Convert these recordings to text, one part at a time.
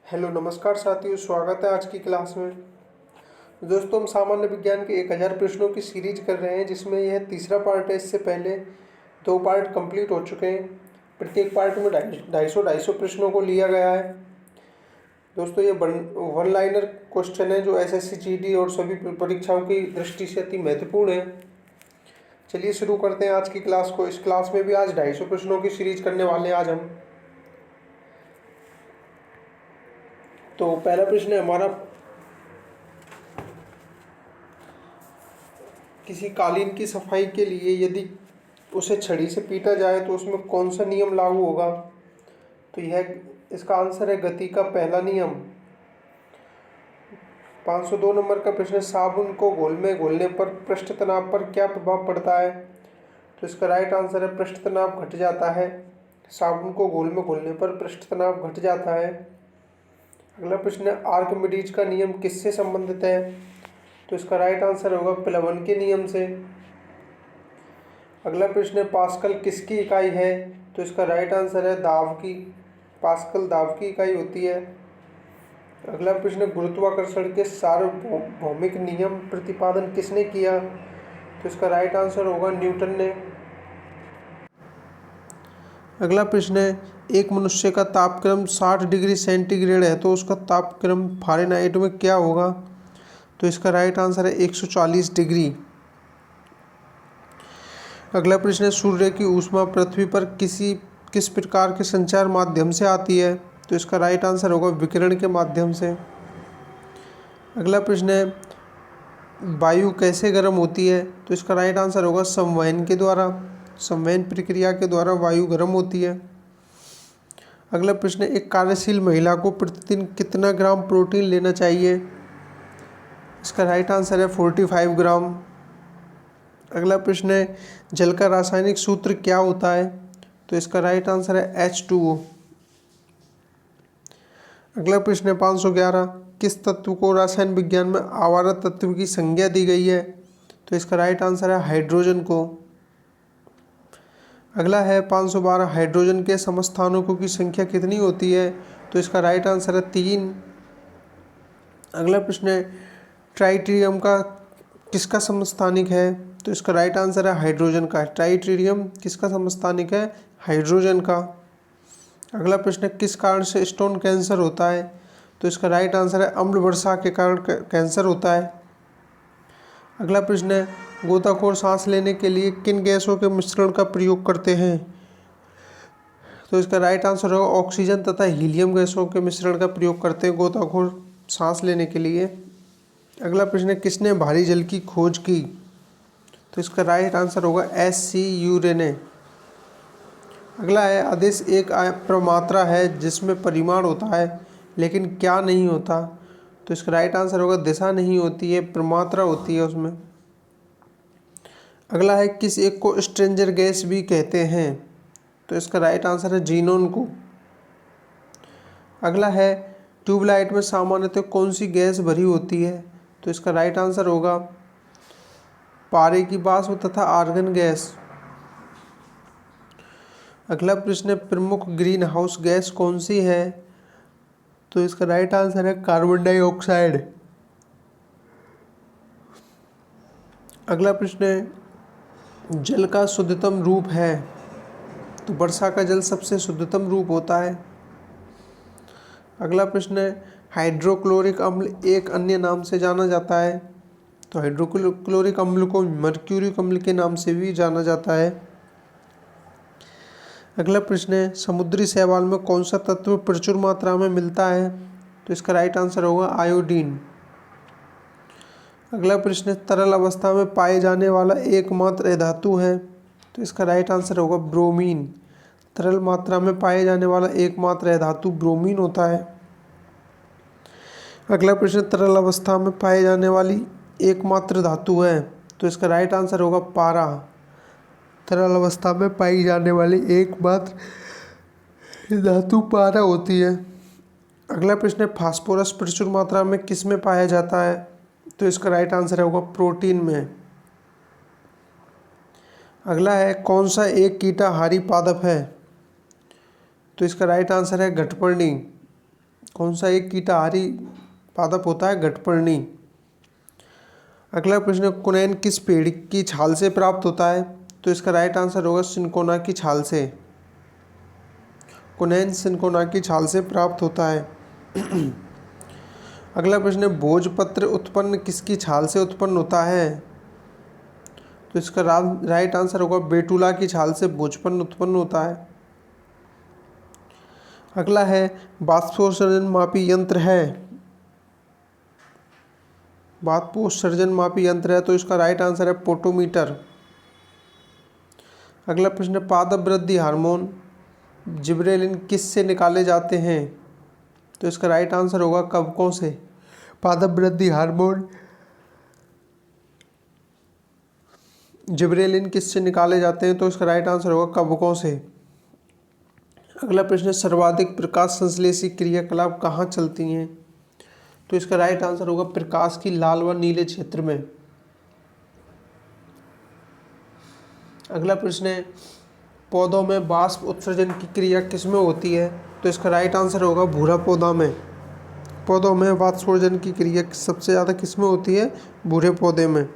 Hello नमस्कार साथियों, स्वागत है आज की क्लास में। दोस्तों, हम सामान्य विज्ञान के 1000 प्रश्नों की सीरीज कर रहे हैं, जिसमें यह तीसरा पार्ट है। इससे पहले 2 पार्ट कंप्लीट हो चुके हैं। प्रत्येक पार्ट में 250 प्रश्नों को लिया गया है। दोस्तों, ये वन लाइनर क्वेश्चन है जो एसएससी जीडी और सभी परीक्षाओं की दृष्टि से अति महत्वपूर्ण है। चलिए शुरू करते हैं आज की क्लास को। इस क्लास में भी आज 250 प्रश्नों की सीरीज करने वाले हैं आज हम। तो पहला प्रश्न है हमारा, किसी कालीन की सफाई के लिए यदि उसे छड़ी से पीटा जाए तो उसमें कौन सा नियम लागू होगा? तो यह इसका आंसर है गति का पहला नियम। 502 नंबर का प्रश्न है, साबुन को घोल में घोलने पर पृष्ठ तनाव पर क्या प्रभाव पड़ता है? तो इसका राइट आंसर है पृष्ठ तनाव घट जाता है। साबुन को घोल में घोलने पर पृष्ठ तनाव घट जाता है। अगला प्रश्न है, आर्किमिडीज का नियम किससे संबंधित है? तो इसका राइट आंसर होगा प्लवन के नियम से। अगला प्रश्न है, पास्कल किसकी इकाई है? तो इसका राइट आंसर है दाब की। पास्कल दाब की इकाई होती है। अगला प्रश्न है, गुरुत्वाकर्षण के सार्वभौमिक नियम प्रतिपादन किसने किया? तो इसका राइट आंसर होगा न्यूटन ने। अगला प्रश्न है, एक मनुष्य का तापक्रम 60 डिग्री सेंटीग्रेड है तो उसका तापक्रम फ़ारेनहाइट में क्या होगा? तो इसका राइट आंसर है 140 डिग्री। अगला प्रश्न है, सूर्य की ऊष्मा पृथ्वी पर किस प्रकार के संचार माध्यम से आती है? तो इसका राइट आंसर होगा विकिरण के माध्यम से। अगला प्रश्न है, वायु कैसे गर्म होती है? तो इसका राइट आंसर होगा संवहन के द्वारा। संवहन प्रक्रिया के द्वारा वायु गर्म होती है। अगला प्रश्न है, एक कार्यशील महिला को प्रतिदिन कितना ग्राम प्रोटीन लेना चाहिए? इसका राइट आंसर है 45 ग्राम। अगला प्रश्न है, जल का रासायनिक सूत्र क्या होता है? तो इसका राइट आंसर है H2O। अगला प्रश्न है 511, किस तत्व को रसायन विज्ञान में आवर्त तत्व की संज्ञा दी गई है? तो इसका राइट आंसर है हाइड्रोजन को। अगला है 512, हाइड्रोजन के समस्थानिकों की संख्या कितनी होती है? तो इसका राइट आंसर है 3। अगला प्रश्न है, ट्राइटेरियम का किसका समस्थानिक है? तो इसका राइट आंसर है हाइड्रोजन का। ट्राइटेरियम किसका समस्थानिक है? हाइड्रोजन का। अगला प्रश्न है, किस कारण से स्टोन कैंसर होता है? तो इसका राइट आंसर है अम्ल वर्षा के कारण कैंसर होता है। अगला प्रश्न है, गोताखोर सांस लेने के लिए किन गैसों के मिश्रण का प्रयोग करते हैं? तो इसका राइट आंसर होगा ऑक्सीजन तथा हीलियम गैसों के मिश्रण का प्रयोग करते हैं गोताखोर सांस लेने के लिए। अगला प्रश्न है, किसने भारी जल की खोज की? तो इसका राइट आंसर होगा SC यूरे ने। अगला है, आदेश एक प्रमात्रा है जिसमें परिमाण होता है लेकिन क्या नहीं होता? तो इसका राइट आंसर होगा दिशा नहीं होती है, प्रमात्रा होती है उसमें। अगला है, किस एक को स्ट्रेंजर गैस भी कहते हैं? तो इसका राइट आंसर है जीनोन को। अगला है, ट्यूबलाइट में सामान्यतः कौन सी गैस भरी होती है? तो इसका राइट आंसर होगा पारे की वाष्प तथा आर्गन गैस। अगला प्रश्न है, प्रमुख ग्रीन हाउस गैस कौन सी है? तो इसका राइट आंसर है कार्बन डाइऑक्साइड। अगला प्रश्न है, जल का शुद्धतम रूप है? तो वर्षा का जल सबसे शुद्धतम रूप होता है। अगला प्रश्न है, हाइड्रोक्लोरिक अम्ल एक अन्य नाम से जाना जाता है? तो हाइड्रोक्लोरिक अम्ल को मर्क्यूरिक अम्ल के नाम से भी जाना जाता है। अगला प्रश्न है, समुद्री शैवाल में कौन सा तत्व प्रचुर मात्रा में मिलता है? तो इसका राइट आंसर होगा आयोडीन। अगला प्रश्न है, तरल अवस्था में पाए जाने वाला एकमात्र धातु है? तो इसका राइट आंसर होगा ब्रोमीन। तरल मात्रा में पाए जाने वाला एकमात्र धातु ब्रोमीन होता है। अगला प्रश्न, तरल अवस्था में पाए जाने वाली एकमात्र धातु है? तो इसका राइट आंसर होगा पारा। तरल अवस्था में पाई जाने वाली एकमात्र धातु पारा होती है। अगला प्रश्न है, फास्फोरस प्रचुर मात्रा में किस में पाया जाता है? तो इसका राइट आंसर होगा प्रोटीन में। अगला है, कौन सा एक कीटाहारी पादप है? तो इसका राइट आंसर है घटपर्णी। कौन सा एक कीटाहारी पादप होता है? घटपर्णी। अगला प्रश्न, कुनैन किस पेड़ की छाल से प्राप्त होता है? तो इसका राइट आंसर होगा सिनकोना की छाल से। कुनैन सिनकोना की छाल से प्राप्त होता है। अगला प्रश्न, भोजपत्र उत्पन्न किसकी छाल से उत्पन्न होता है? तो इसका राइट आंसर होगा बेटुला की छाल से भोजपत्र उत्पन्न होता है। अगला है, बाष्पोत्सर्जन मापी यंत्र है। बाष्पोत्सर्जन मापी यंत्र है, तो इसका राइट आंसर है पोटोमीटर। अगला प्रश्न, पादप वृद्धि हार्मोन जिबरेलिन किस से निकाले जाते हैं? तो इसका राइट आंसर होगा कवकों से। पादप वृद्धि हार्मोन जिबरेलिन किस से निकाले जाते हैं? तो इसका राइट आंसर होगा कवकों से। अगला प्रश्न, सर्वाधिक प्रकाश संश्लेषी क्रियाकलाप कहाँ चलती हैं? तो इसका राइट आंसर होगा प्रकाश की लाल व नीले क्षेत्र में। अगला प्रश्न है, पौधों में वाष्प उत्सर्जन की क्रिया किसमें होती है? तो इसका राइट आंसर होगा भूरा पौधा में। पौधों में वाष्पोत्सर्जन की क्रिया सबसे ज़्यादा किसमें होती है? भूरे पौधे में।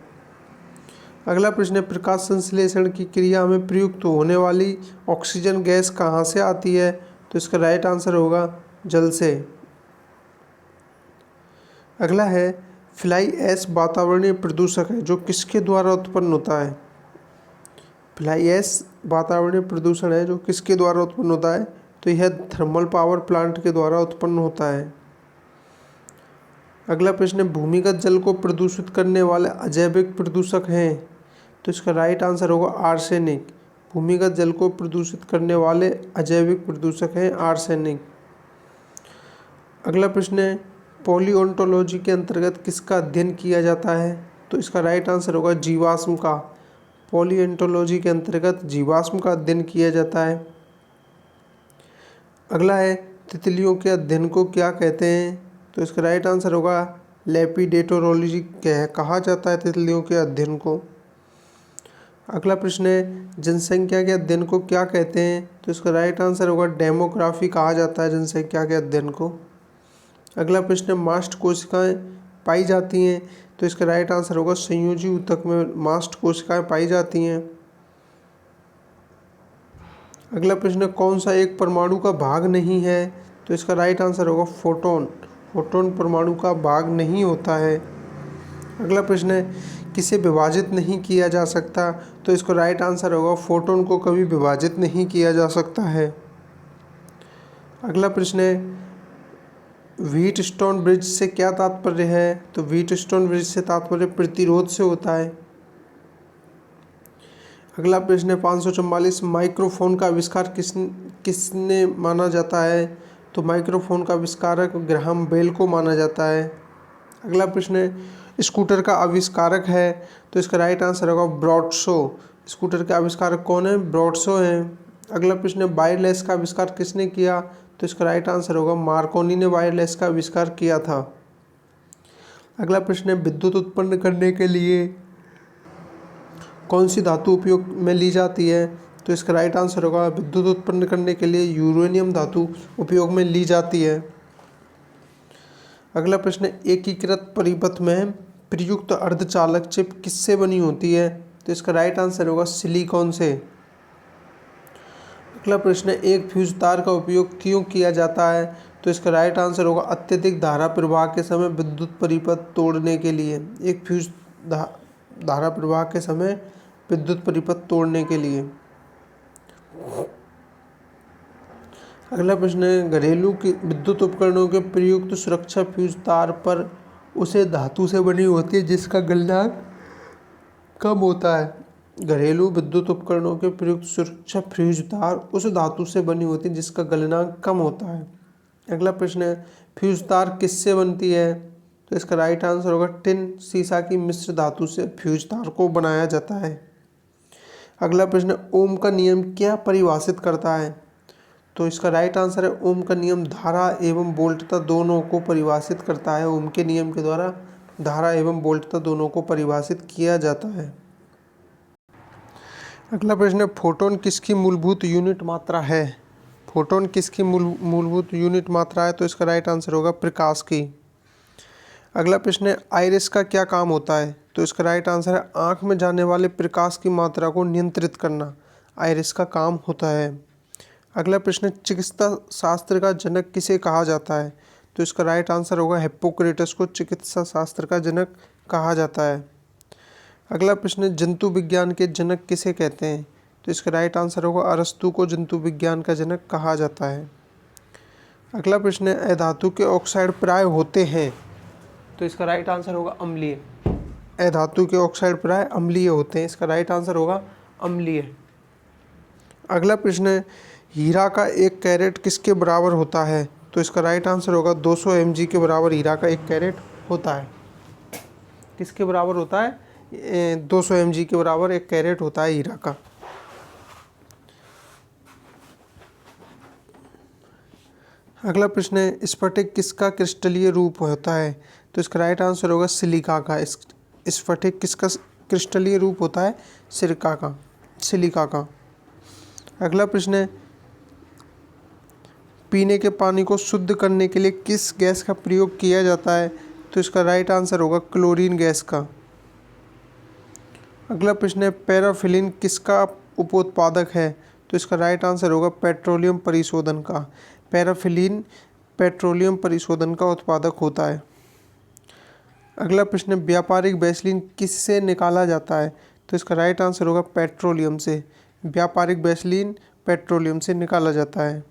अगला प्रश्न है, प्रकाश संश्लेषण की क्रिया में प्रयुक्त होने वाली ऑक्सीजन गैस कहाँ से आती है? तो इसका राइट आंसर होगा जल से। अगला है, फ्लाई ऐश वातावरणीय प्रदूषक है जो किसके द्वारा उत्पन्न होता है? फ्लाई ऐश वातावरणीय प्रदूषण है जो किसके द्वारा उत्पन्न होता है? तो यह थर्मल पावर प्लांट के द्वारा उत्पन्न होता है। अगला प्रश्न, भूमिगत जल को प्रदूषित करने वाले अजैविक प्रदूषक हैं। तो इसका राइट आंसर होगा आर्सेनिक। भूमिगत जल को प्रदूषित करने वाले अजैविक प्रदूषक हैं आर्सेनिक। अगला प्रश्न है, पॉलिओंटोलॉजी के अंतर्गत किसका अध्ययन किया जाता है? तो इसका राइट आंसर होगा जीवाश्म का। पॉलिओंटोलॉजी के अंतर्गत जीवाश्म का अध्ययन किया जाता है। अगला है, तितलियों के अध्ययन को क्या कहते हैं? तो इसका राइट आंसर होगा लेपिडेटोलॉजी कहा जाता है तितलियों के अध्ययन को। अगला प्रश्न है, जनसंख्या के अध्ययन को क्या कहते हैं? तो इसका राइट आंसर होगा डेमोग्राफी कहा जाता है जनसंख्या के अध्ययन को। अगला प्रश्न, मास्ट कोशिकाएं पाई जाती हैं। तो इसका राइट आंसर होगा संयोजी ऊतक में मास्ट कोशिकाएं पाई जाती हैं। अगला प्रश्न, कौन सा एक परमाणु का भाग नहीं है? तो इसका राइट आंसर होगा फोटोन। फोटोन परमाणु का भाग नहीं होता है। अगला प्रश्न है, किसे विभाजित नहीं किया जा सकता? तो इसका राइट आंसर होगा फोटोन को कभी विभाजित नहीं किया जा सकता है। अगला प्रश्न है, व्हीटस्टोन ब्रिज से क्या तात्पर्य है? तो व्हीटस्टोन ब्रिज से तात्पर्य प्रतिरोध से होता है। अगला प्रश्न है, 544 माइक्रोफोन का आविष्कार किसने माना जाता है? तो माइक्रोफोन का आविष्कारक ग्राहम बेल को माना जाता है। अगला प्रश्न है, स्कूटर का आविष्कारक है। तो इसका राइट आंसर होगा ब्रॉडशो। स्कूटर के आविष्कारक कौन है? ब्रॉडशो हैं। अगला प्रश्न है, वायरलेस का आविष्कार किसने किया? तो इसका राइट आंसर होगा मार्कोनी ने वायरलेस का आविष्कार किया था। अगला प्रश्न है, विद्युत उत्पन्न करने के लिए कौन सी धातु उपयोग में ली जाती है? तो इसका राइट आंसर होगा विद्युत उत्पन्न करने के लिए यूरेनियम धातु उपयोग में ली जाती है। अगला प्रश्न है, एकीकृत परिपथ में प्रयुक्त अर्धचालक चिप किससे बनी होती है? तो इसका राइट आंसर होगा सिलिकॉन से। अगला प्रश्न है, एक फ्यूज तार का उपयोग क्यों किया जाता है? तो इसका राइट आंसर होगा अत्यधिक धारा प्रवाह के समय विद्युत परिपथ तोड़ने के लिए। एक फ्यूज धारा प्रवाह के समय विद्युत परिपथ तोड़ने के लिए। अगला प्रश्न है, घरेलू की विद्युत उपकरणों के प्रयुक्त सुरक्षा फ्यूज तार पर उसे धातु से बनी होती है जिसका गलनांक कम होता है। घरेलू विद्युत उपकरणों के प्रयुक्त सुरक्षा फ्यूज तार उस धातु से बनी होती है जिसका गलनांक कम होता है। अगला प्रश्न है, फ्यूज तार किससे बनती है? तो इसका राइट आंसर होगा टिन सीसा की मिश्र धातु से फ्यूज तार को बनाया जाता है। अगला प्रश्न, ओम का नियम क्या परिभाषित करता है? तो इसका राइट आंसर है ओम का नियम धारा एवं वोल्टता दोनों को परिभाषित करता है। ओम के नियम के द्वारा धारा एवं वोल्टता दोनों को परिभाषित किया जाता है। अगला प्रश्न है, फोटोन किसकी मूलभूत यूनिट मात्रा है? फोटोन किसकी मूलभूत यूनिट मात्रा है? तो इसका राइट आंसर होगा प्रकाश की। अगला प्रश्न है आइरिस का क्या काम होता है? तो इसका राइट आंसर है आँख में जाने वाले प्रकाश की मात्रा को नियंत्रित करना आइरिस का काम होता है। अगला प्रश्न है चिकित्सा शास्त्र का जनक किसे कहा जाता है? तो इसका राइट आंसर होगा हिप्पोक्रेटस को चिकित्सा शास्त्र का जनक कहा जाता है। अगला प्रश्न है जंतु विज्ञान के जनक किसे कहते हैं? तो इसका राइट आंसर होगा अरस्तु को जंतु विज्ञान का जनक कहा जाता है। अगला प्रश्न है अधातु के ऑक्साइड प्राय होते हैं? तो इसका राइट आंसर होगा अम्लीय। अधातु के ऑक्साइड प्राय अम्लीय होते हैं, इसका राइट आंसर होगा अम्लीय। अगला प्रश्न है हीरा का 1 कैरेट किसके बराबर होता है? तो इसका राइट आंसर होगा 200 mg के बराबर हीरा का 1 कैरेट होता है। किसके बराबर होता है? 200 mg के बराबर 1 कैरेट होता है हीरा का। अगला प्रश्न है स्फटिक किसका क्रिस्टलीय रूप होता है? तो इसका राइट आंसर होगा सिलिका का। स्फटिक किसका क्रिस्टलीय रूप होता है? सिलिका का। अगला प्रश्न है पीने के पानी को शुद्ध करने के लिए किस गैस का प्रयोग किया जाता है? तो इसका राइट आंसर होगा क्लोरीन गैस का। अगला प्रश्न है पैराफिलिन किसका उपोत्पादक है? तो इसका राइट आंसर होगा पेट्रोलियम परिशोधन का। पैराफिलिन पेट्रोलियम परिशोधन का उत्पादक होता है। अगला प्रश्न है व्यापारिक वैसलीन किससे निकाला जाता है? तो इसका राइट आंसर होगा पेट्रोलियम से। व्यापारिक वैसलीन पेट्रोलियम से निकाला जाता है।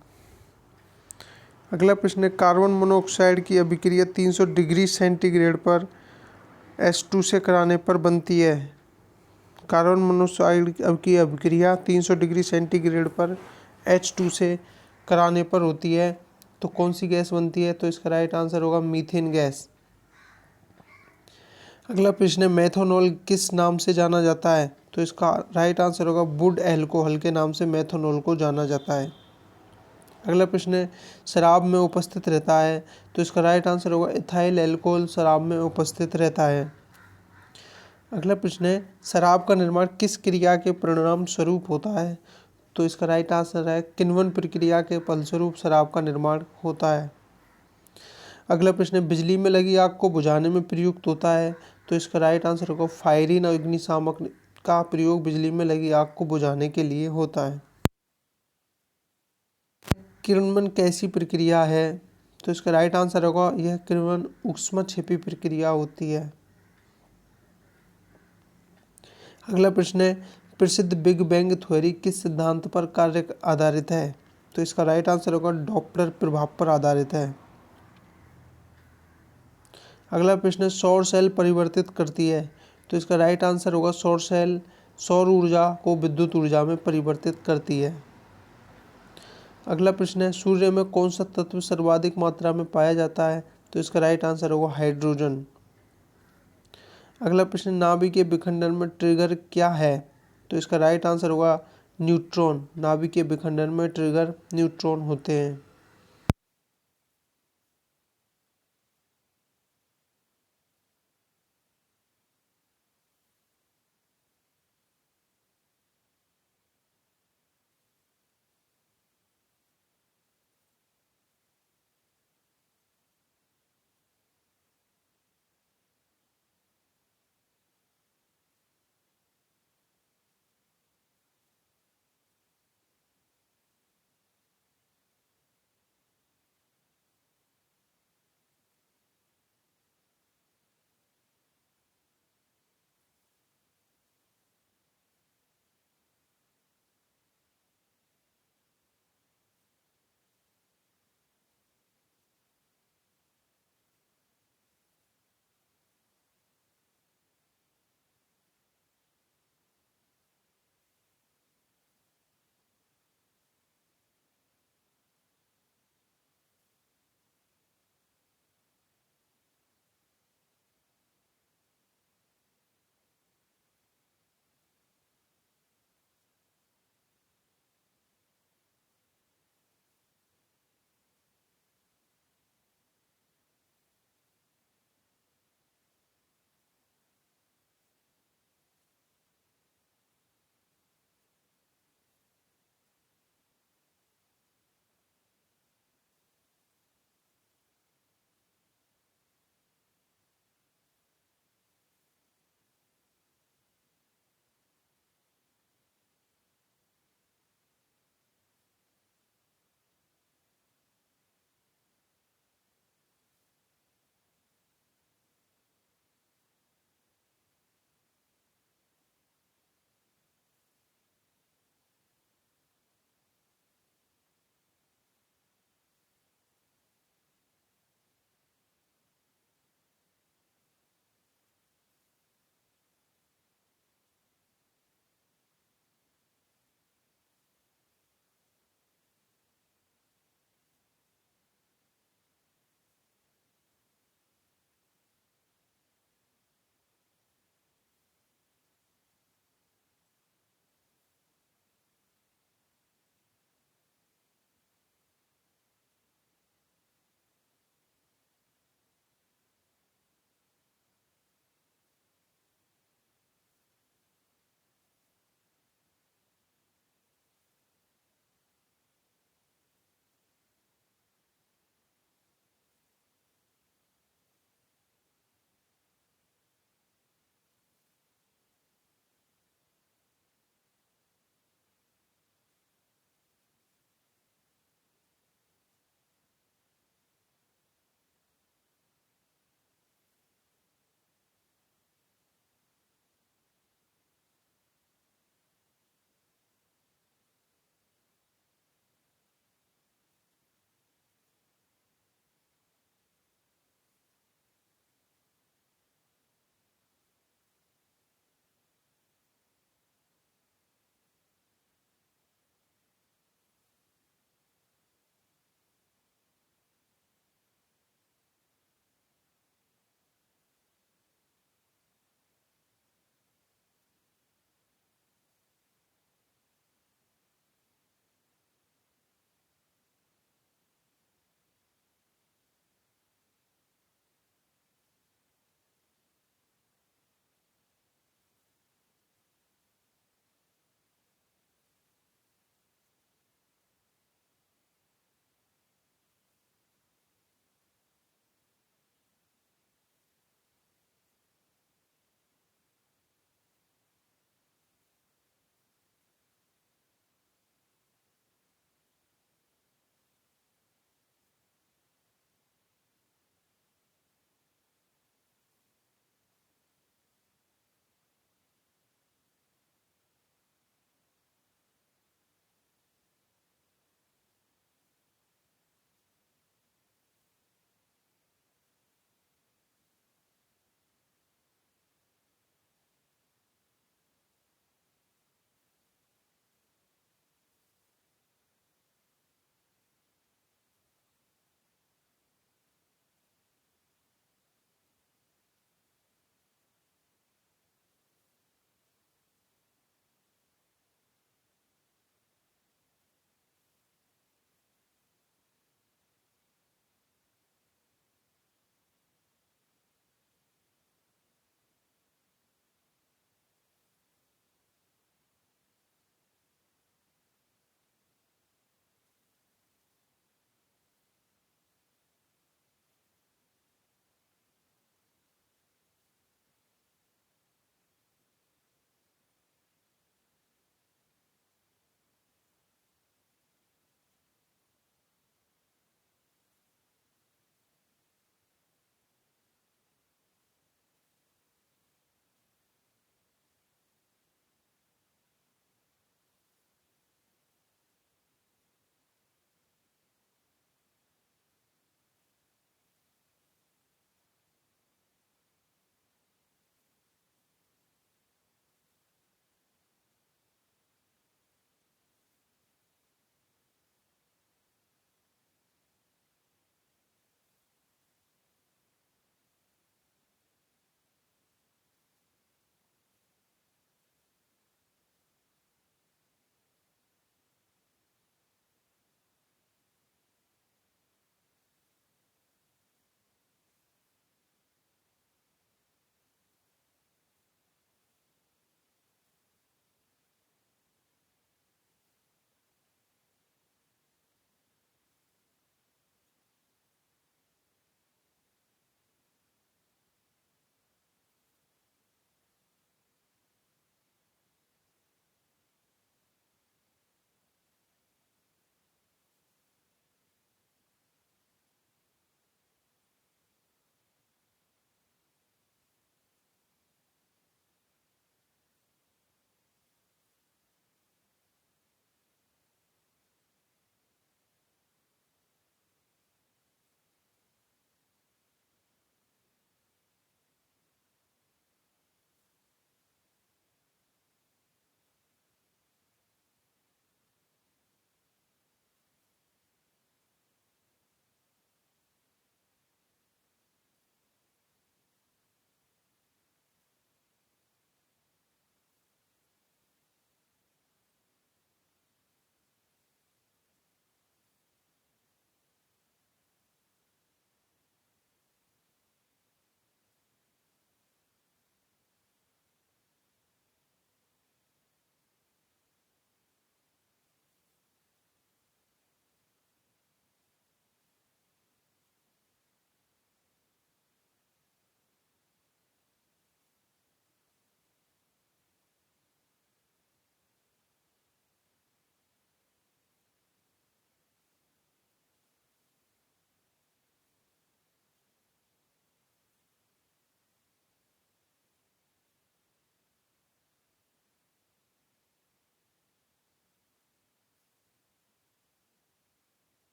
अगला प्रश्न है कार्बन मोनोऑक्साइड की अभिक्रिया 300 डिग्री सेंटीग्रेड पर H2 से कराने पर बनती है। कार्बन मोनोऑक्साइड की अभिक्रिया 300 डिग्री सेंटीग्रेड पर H2 से कराने पर होती है, तो कौन सी गैस बनती है? तो इसका राइट आंसर होगा मीथेन गैस। अगला प्रश्न है मेथनॉल किस नाम से जाना जाता है? तो इसका राइट आंसर होगा वुड एल्कोहल के नाम से मेथनॉल को जाना जाता है। अगला प्रश्न है शराब में उपस्थित रहता है? तो इसका राइट आंसर होगा इथाइल अल्कोहल शराब में उपस्थित रहता है। अगला प्रश्न है शराब का निर्माण किस क्रिया के परिणाम स्वरूप होता है? तो इसका राइट आंसर है किण्वन प्रक्रिया के फलस्वरूप शराब का निर्माण होता है। अगला प्रश्न है बिजली में लगी आग को बुझाने में प्रयुक्त होता है? तो इसका राइट आंसर होगा फायरिन अग्निशामक का प्रयोग बिजली में लगी आग को बुझाने के लिए होता है। किण्वन कैसी प्रक्रिया है? तो इसका राइट आंसर होगा यह किण्वन ऊष्मा छिपी प्रक्रिया होती है। अगला प्रश्न है प्रसिद्ध बिग बैंग थ्योरी किस सिद्धांत पर कार्य आधारित है? तो इसका राइट आंसर होगा डॉपलर प्रभाव पर आधारित है। अगला प्रश्न है सौर सेल परिवर्तित करती है? तो इसका राइट आंसर होगा सौर सेल सौर ऊर्जा को विद्युत ऊर्जा में परिवर्तित करती है। अगला प्रश्न है सूर्य में कौन सा तत्व सर्वाधिक मात्रा में पाया जाता है? तो इसका राइट आंसर होगा हाइड्रोजन। अगला प्रश्न नाभिकीय विखंडन में ट्रिगर क्या है? तो इसका राइट आंसर होगा न्यूट्रॉन। नाभिकीय विखंडन में ट्रिगर न्यूट्रॉन होते हैं।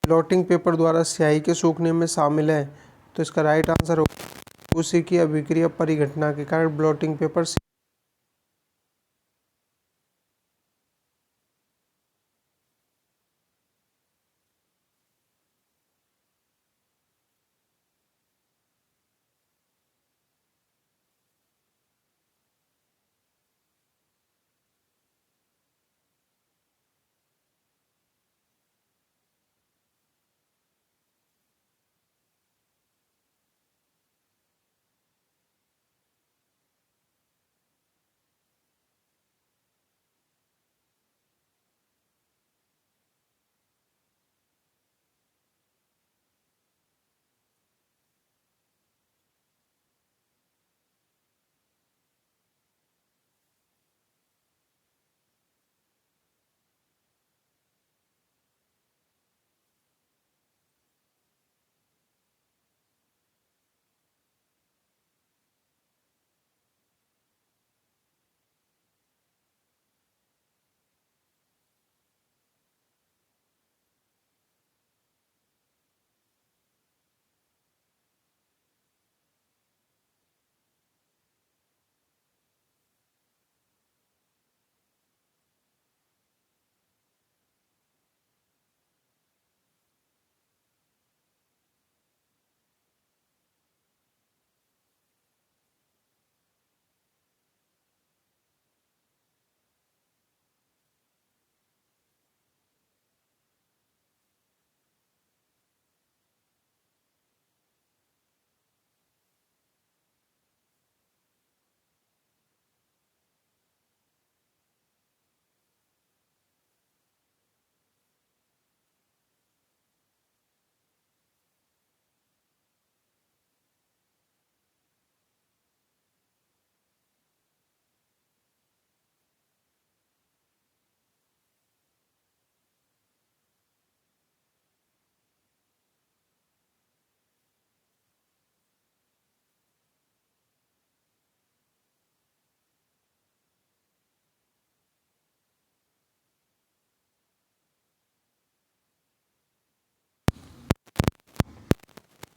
ब्लॉटिंग पेपर द्वारा स्याही के सूखने में शामिल है? तो इसका राइट आंसर होगा उसी की अभिक्रिया परिघटना के कारण ब्लॉटिंग पेपर।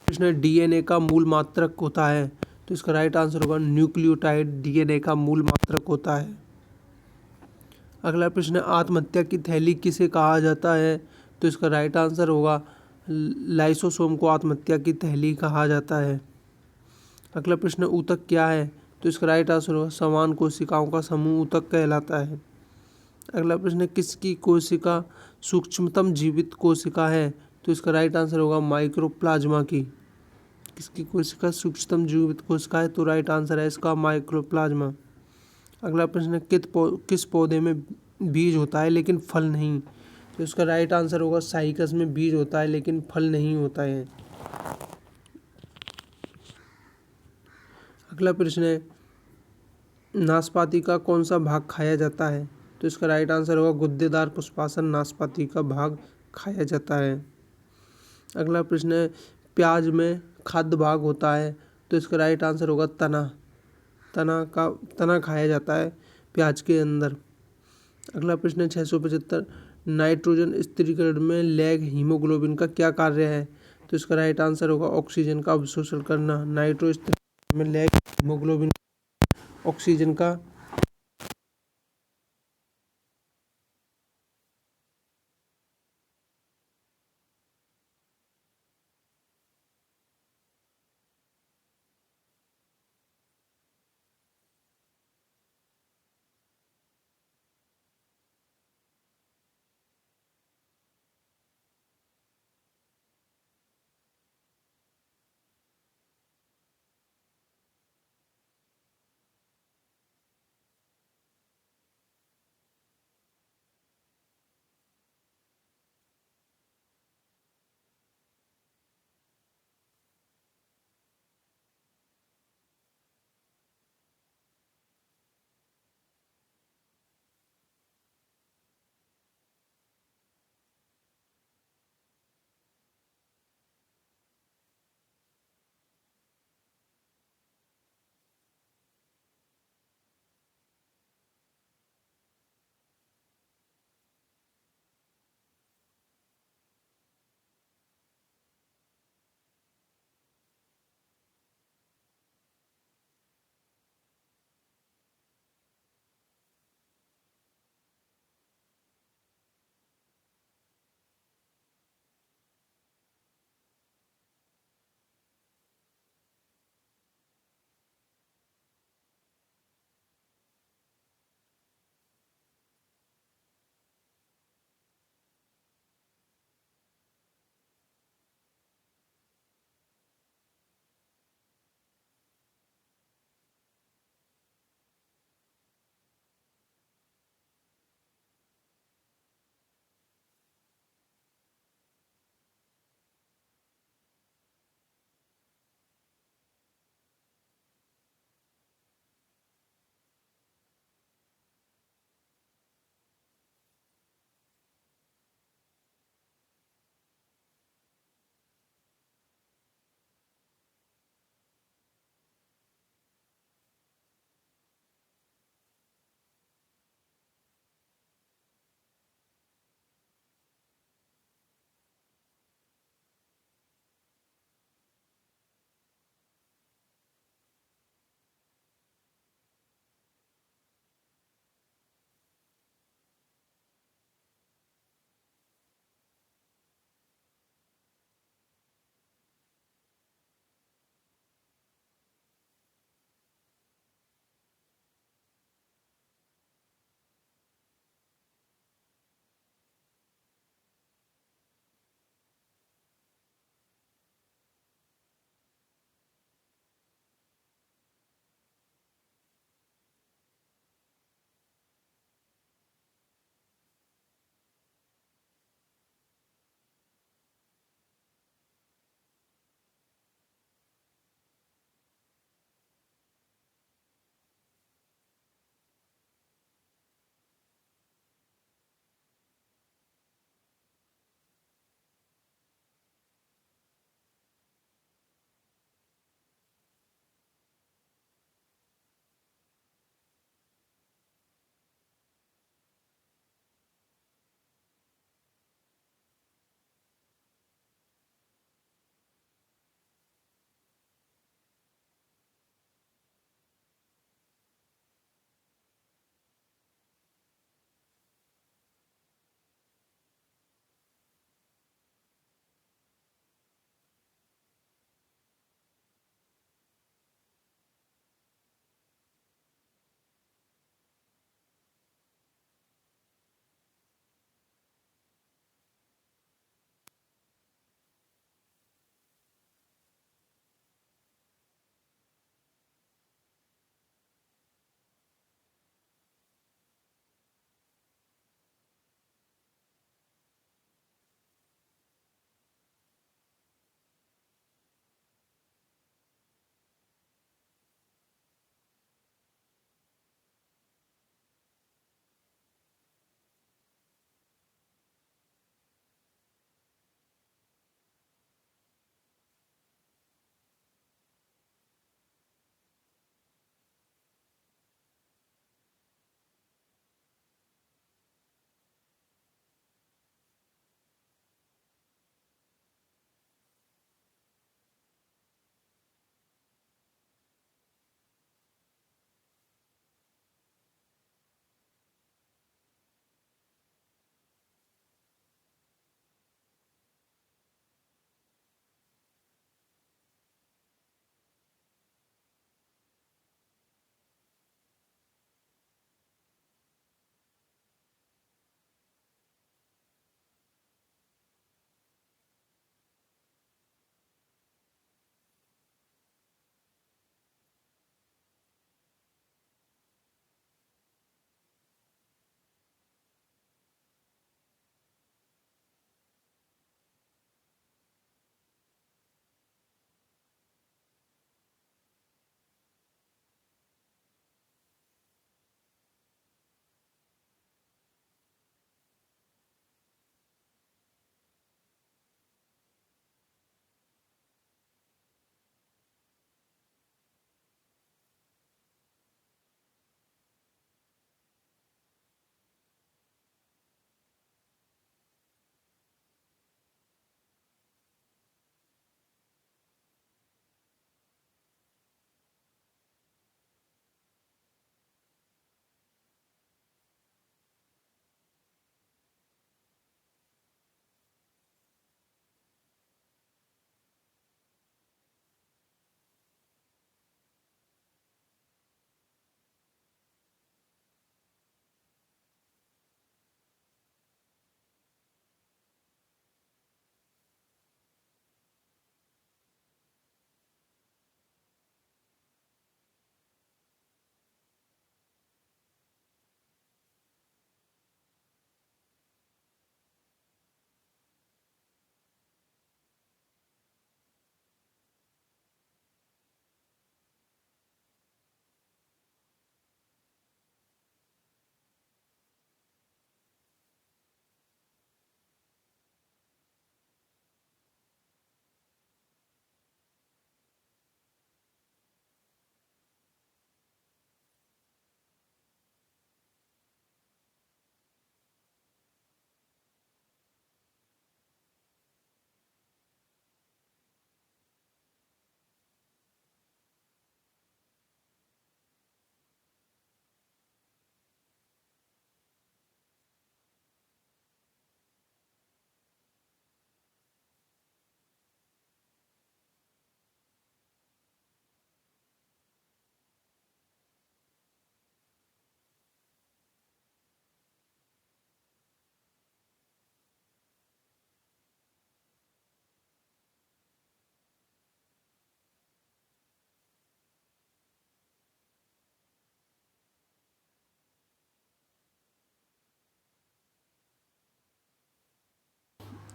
प्रश्न है, डीएनए का मूल मात्रक होता है? तो इसका राइट आंसर होगा न्यूक्लियोटाइड डीएनए का मूल मात्रक होता है। अगला प्रश्न है, आत्महत्या की थैली किसे कहा जाता है? तो इसका राइट आंसर होगा लाइसोसोम को आत्महत्या की थैली कहा जाता है। अगला प्रश्न, ऊतक क्या है? तो इसका राइट आंसर होगा समान कोशिकाओं का समूह ऊतक कहलाता है। अगला प्रश्न है, किसकी कोशिका सूक्ष्मतम जीवित कोशिका है? तो इसका राइट आंसर होगा माइक्रोप्लाज्मा की। किसकी कोशिका सूक्ष्मतम जीवित कोशिका है? तो राइट आंसर है इसका माइक्रोप्लाज्मा। अगला प्रश्न है, किस पौधे में बीज होता है लेकिन फल नहीं? तो इसका राइट आंसर होगा साइकस में बीज होता है लेकिन फल नहीं होता है। अगला प्रश्न है, नाशपाती का कौन सा भाग खाया जाता है? तो इसका राइट आंसर होगा गुद्देदार पुष्पासन नाशपाती का भाग खाया जाता है। अगला प्रश्न है, प्याज में खाद्य भाग होता है? तो इसका राइट आंसर होगा तना। तना खाया जाता है प्याज के अंदर। अगला प्रश्न है 675, नाइट्रोजन स्थिरीकरण में लैग हीमोग्लोबिन का क्या कार्य है? तो इसका राइट आंसर होगा ऑक्सीजन का अवशोषण करना। नाइट्रो स्थिरीकरण में लैग हीमोग्लोबिन ऑक्सीजन का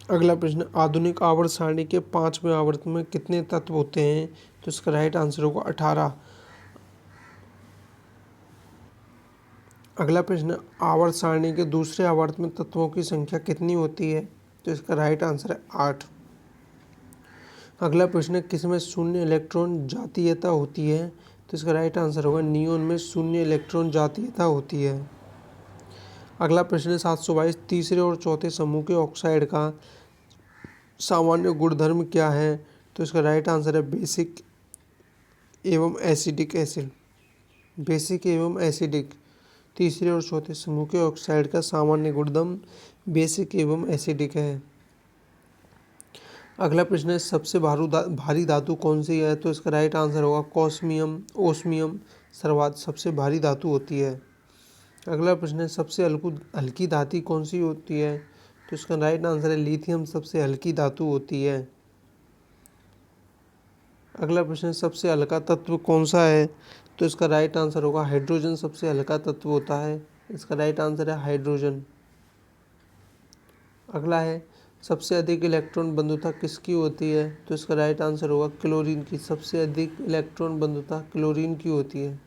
अगला प्रश्न, आधुनिक आवर्त सारणी के 5वें आवर्त में कितने तत्व होते हैं? तो इसका राइट आंसर होगा 18। अगला प्रश्न, आवर्त सारणी के दूसरे आवर्त में तत्वों की संख्या कितनी होती है? तो इसका राइट आंसर है 8। अगला प्रश्न, किसमें शून्य इलेक्ट्रॉन जातीयता होती है? तो इसका राइट आंसर होगा नियोन में शून्य इलेक्ट्रॉन जातीयता होती है। अगला प्रश्न 722, तीसरे और चौथे समूह के ऑक्साइड का सामान्य गुणधर्म क्या है? तो इसका राइट आंसर है बेसिक एवं एसिडिक एसिड। बेसिक एवं एसिडिक तीसरे और चौथे समूह के ऑक्साइड का सामान्य गुणधर्म बेसिक एवं एसिडिक है। अगला प्रश्न है, सबसे भारी धातु कौन सी है? तो इसका राइट आंसर होगा कॉस्मियम ओस्मियम सबसे भारी धातु होती है। अगला प्रश्न है, सबसे हल्की धातु कौन सी होती है? तो इसका राइट आंसर है लिथियम सबसे हल्की धातु होती है। अगला प्रश्न है, सबसे हल्का तत्व कौन सा है? तो इसका राइट आंसर होगा हाइड्रोजन सबसे हल्का तत्व होता है। इसका राइट आंसर है हाइड्रोजन। अगला है, सबसे अधिक इलेक्ट्रॉन बंधुता किसकी होती है? तो इसका राइट आंसर होगा क्लोरीन की। सबसे अधिक इलेक्ट्रॉन बंधुता क्लोरीन की होती है।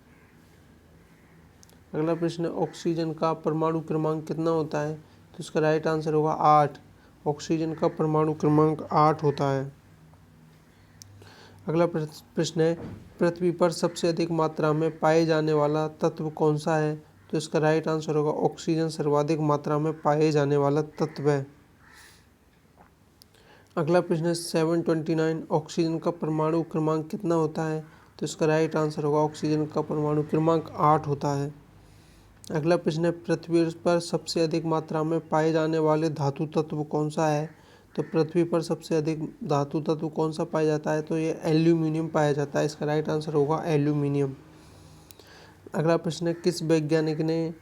अगला प्रश्न है, ऑक्सीजन का परमाणु क्रमांक कितना होता है? तो इसका राइट आंसर होगा 8। ऑक्सीजन का परमाणु क्रमांक 8 होता है। अगला प्रश्न है, पृथ्वी पर सबसे अधिक मात्रा में पाए जाने वाला तत्व कौन सा है? तो इसका राइट आंसर होगा ऑक्सीजन सर्वाधिक मात्रा में पाए जाने वाला तत्व है। अगला प्रश्न है, 729, ऑक्सीजन का परमाणु क्रमांक कितना होता है? तो इसका राइट आंसर होगा ऑक्सीजन का परमाणु क्रमांक 8 होता है। अगला प्रश्न है, पृथ्वी पर सबसे अधिक मात्रा में पाए जाने वाले धातु तत्व कौन सा है? तो पृथ्वी पर सबसे अधिक धातु तत्व कौन सा पाया जाता है? तो ये एल्यूमिनियम पाया जाता है। इसका राइट आंसर होगा एल्यूमिनियम। अगला प्रश्न है, किस वैज्ञानिक ने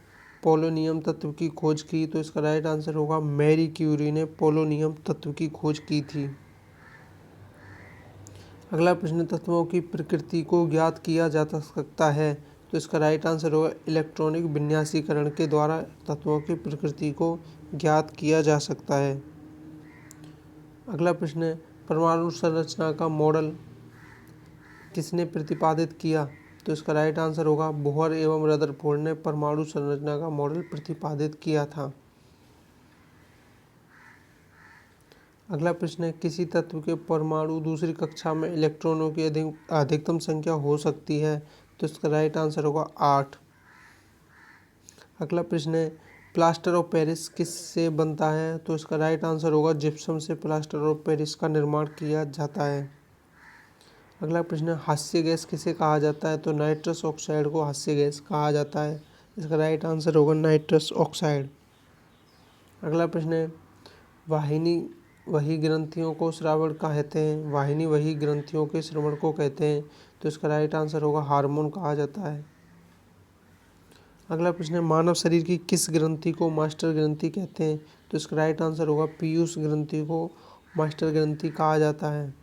पोलोनियम तत्व की खोज की? तो इसका राइट आंसर होगा मैरी क्यूरी ने पोलोनियम तत्व की खोज की थी। अगला प्रश्न, तत्वों की प्रकृति को ज्ञात किया जा सकता है? तो इसका राइट आंसर होगा इलेक्ट्रॉनिक विन्यासीकरण के द्वारा तत्वों की प्रकृति को ज्ञात किया जा सकता है। अगला प्रश्न है, परमाणु संरचना का मॉडल किसने प्रतिपादित किया? तो इसका राइट आंसर होगा बोहर एवं रदरफोर्ड ने परमाणु संरचना का मॉडल प्रतिपादित किया था। अगला प्रश्न है, किसी तत्व के परमाणु दूसरी कक्षा में इलेक्ट्रॉनों की अधिकतम संख्या हो सकती है? तो इसका राइट आंसर होगा 8। अगला प्रश्न है, प्लास्टर ऑफ पेरिस किस से बनता है? तो इसका राइट आंसर होगा जिप्सम से प्लास्टर ऑफ पेरिस का निर्माण किया जाता है। अगला प्रश्न है, हास्य गैस किसे कहा जाता है? तो नाइट्रस ऑक्साइड को हास्य गैस कहा जाता है। इसका राइट आंसर होगा नाइट्रस ऑक्साइड। अगला प्रश्न है, वाहिनी वही ग्रंथियों को श्रावण कहते हैं। वाहिनी वही ग्रंथियों के श्रवण को कहते हैं। तो इसका राइट आंसर होगा हार्मोन कहा जाता है। अगला प्रश्न है, मानव शरीर की किस ग्रंथि को मास्टर ग्रंथि कहते हैं? तो इसका राइट आंसर होगा पीयूष ग्रंथि को मास्टर ग्रंथि कहा जाता है।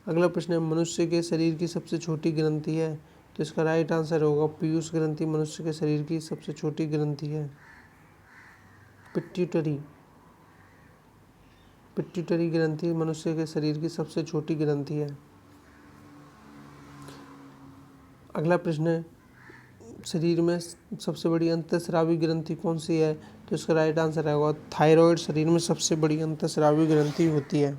अगला प्रश्न है, मनुष्य के शरीर की सबसे छोटी ग्रंथि है? तो इसका राइट आंसर होगा पीयूष ग्रंथि मनुष्य के शरीर की सबसे छोटी ग्रंथि है। पिट्यूटरी ग्रंथि मनुष्य के शरीर की सबसे छोटी ग्रंथि है। अगला प्रश्न है, शरीर में सबसे बड़ी अंतःस्रावी ग्रंथि कौन सी है? तो इसका राइट आंसर होगा थायराइड शरीर में सबसे बड़ी अंतःस्रावी ग्रंथि होती है।